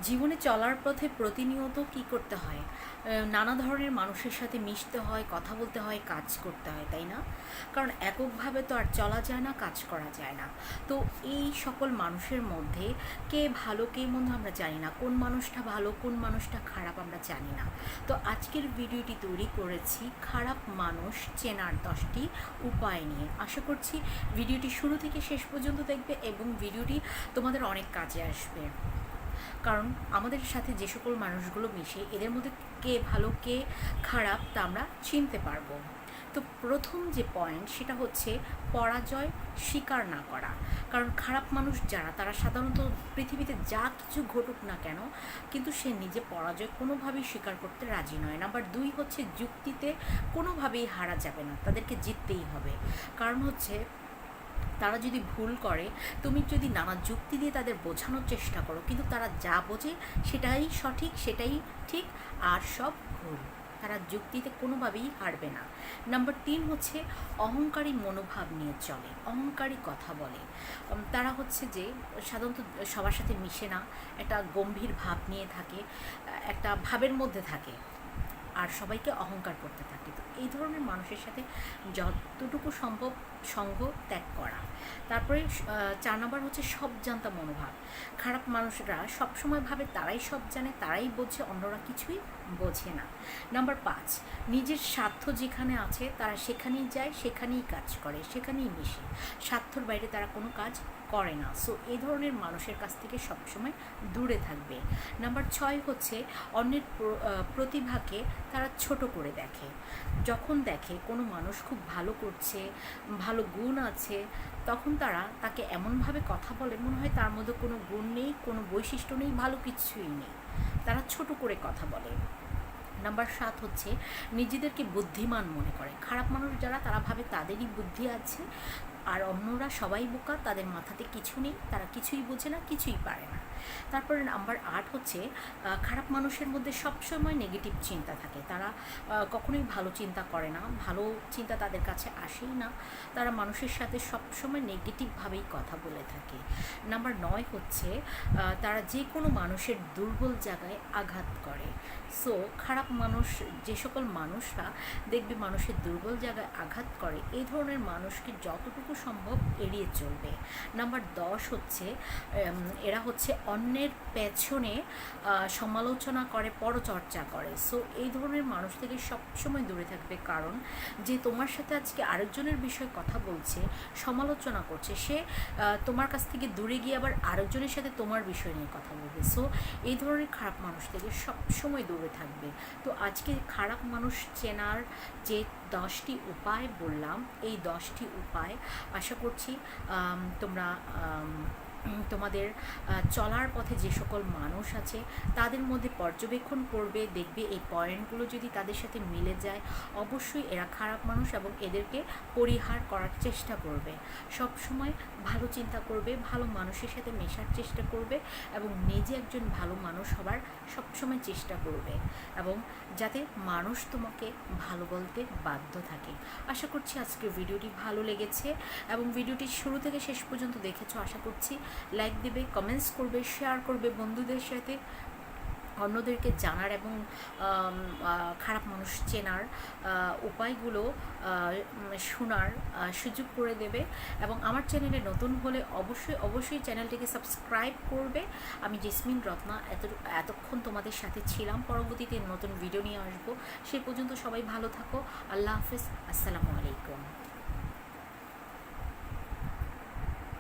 জীবনে চলার পথে প্রতিনিয়ত কি করতে হয়? নানা ধরনের মানুষের সাথে মিশতে হয়, কথা বলতে হয়, কাজ করতে হয়, তাই না? কারণ এককভাবে তো আর চলা যায় না, কাজ করা যায় না। তো এই সকল মানুষের মধ্যে কে ভালো কে মন্দ আমরা জানি না, কোন মানুষটা ভালো কোন মানুষটা খারাপ আমরা জানি না। তো আজকের ভিডিওটি তৈরি করেছি খারাপ মানুষ চেনার 10টি উপায় নিয়ে। আশা করছি ভিডিওটি শুরু থেকে শেষ পর্যন্ত দেখবে এবং ভিডিওটি তোমাদের অনেক কাজে আসবে। কারণ আমাদের সাথে যে সকল মানুষগুলো মিশে এদের মধ্যে কে ভালো কে খারাপ তা আমরা চিনতে পারবো। তো প্রথম যে পয়েন্ট সেটা হচ্ছে পরাজয় স্বীকার না করা। কারণ খারাপ মানুষ যারা তারা সাধারণত পৃথিবীতে যা কিছু ঘটুক না কেন কিন্তু সে নিজে পরাজয় কোনোভাবেই স্বীকার করতে রাজি নয়। নাম্বার 2 হচ্ছে যুক্তিতে কোনোভাবেই হারা যাবে না, তাদেরকে জিততেই হবে। কারণ হচ্ছে তারা যদি ভুল করে, তুমি যদি নানা যুক্তি দিয়ে তাদের বোঝানোর চেষ্টা করো, কিন্তু তারা যা বোঝে সেটাই সঠিক, সেটাই ঠিক, আর সব ভুল। তারা যুক্তিতে কোনোভাবেই হারবে না। নাম্বার 3 হচ্ছে অহংকারী মনোভাব নিয়ে চলে, অহংকারী কথা বলে। তারা হচ্ছে যে সাধারণত সবার সাথে মিশে না, একটা গম্ভীর ভাব নিয়ে থাকে, একটা ভাবের মধ্যে থাকে, আর সবাইকে অহংকার করতে থাকে। তো এই ধরনের মানুষের সাথে যতটুকু সম্ভব সঙ্গ ত্যাগ করা। তারপরে 4 নম্বর হচ্ছে সব জানতা মনোভাব। খারাপ মানুষরা সবসময় ভাবে তারাই সব জানে, তারাই বোঝে, অন্যরা কিছুই বোঝে না। নাম্বার 5, নিজের স্বার্থ যেখানে আছে তারা সেখানেই যায়, সেখানেই কাজ করে, সেখানেই মিশে। স্বার্থর বাইরে তারা কোনো কাজ করে না। সো এই ধরনের মানুষের কাছ থেকে সবসময় দূরে থাকবে। নাম্বার 6 হচ্ছে অন্যের প্রতিভাকে তারা ছোট করে দেখে। যখন দেখে কোনো মানুষ খুব ভালো করছে, ভালো গুণ আছে, তখন তারা তাকে এমনভাবে কথা বলে মনে হয় তার মধ্যে কোনো গুণ নেই, কোনো বৈশিষ্ট্য নেই, ভালো কিছুই নেই। তারা ছোট করে কথা বলে। নাম্বার 7 হচ্ছে নিজেদেরকে বুদ্ধিমান মনে করে। খারাপ মানুষ যারা তারা ভাবে তাদেরই বুদ্ধি আছে, আর অন্যরা সবাই বোকা, তাদের মাথাতে কিছু নেই, তারা কিছুই বোঝে না, কিছুই পারে না। তারপরে নাম্বার 8 হচ্ছে খারাপ মানুষের মধ্যে সবসময় নেগেটিভ চিন্তা থাকে। তারা কখনোই ভালো চিন্তা করে না, ভালো চিন্তা তাদের কাছে আসেই না। তারা মানুষের সাথে সবসময় নেগেটিভভাবেই কথা বলে থাকে। নাম্বার 9 হচ্ছে তারা যে কোনো মানুষের দুর্বল জায়গায় আঘাত করে। সো খারাপ মানুষ, যে সকল মানুষরা দেখবে মানুষের দুর্বল জায়গায় আঘাত করে, এই ধরনের মানুষকে যতটুকু সম্ভব এড়িয়ে চলবে। নাম্বার 10 হচ্ছে এরা হচ্ছে অন্যের পেছনে সমালোচনা করে, পরচর্চা করে। সো এই ধরনের মানুষ থেকে সবসময় দূরে থাকবে। কারণ যে তোমার সাথে আজকে আরেকজনের বিষয়ে কথা বলছে, সমালোচনা করছে, সে তোমার কাছ থেকে দূরে গিয়ে আবার আরেকজনের সাথে তোমার বিষয় নিয়ে কথা বলবে। সো এই ধরনের খারাপ মানুষ থেকে সবসময় দূরে থাকবে। তো আজকে খারাপ মানুষ চেনার যে 10টি উপায় বললাম, এই 10টি উপায় আশা করছি তোমরা তোমাদের চলার পথে যে সকল মানুষ আছে তাদের মধ্যে পর্যবেক্ষণ করবে, দেখবে এই পয়েন্টগুলো যদি তাদের সাথে মিলে যায় অবশ্যই এরা খারাপ মানুষ এবং এদেরকে পরিহার করার চেষ্টা করবে। সব সময় ভালো চিন্তা করবে, ভালো মানুষের সাথে মেশার চেষ্টা করবে এবং নিজে একজন ভালো মানুষ হবার সবসময় চেষ্টা করবে, এবং যাতে মানুষ তোমাকে ভালো বলতে বাধ্য থাকে। আশা করছি আজকের ভিডিওটি ভালো লেগেছে এবং ভিডিওটি শুরু থেকে শেষ পর্যন্ত দেখেছো। আশা করছি লাইক দেবে, কমেন্টস করবে, শেয়ার করবে বন্ধুদের সাথে, অন্যদেরকে জানার এবং খারাপ মানুষ চেনার উপায়গুলো শোনার সুযোগ করে দেবে। এবং আমার চ্যানেলে নতুন হলে অবশ্যই চ্যানেলটিকে সাবস্ক্রাইব করবে। আমি জেসমিন রত্না এতক্ষণ তোমাদের সাথে ছিলাম। পরবর্তীতে নতুন ভিডিও নিয়ে আসবো। সেই পর্যন্ত সবাই ভালো থাকো। আল্লাহ হাফেজ, আসসালামু আলাইকুম।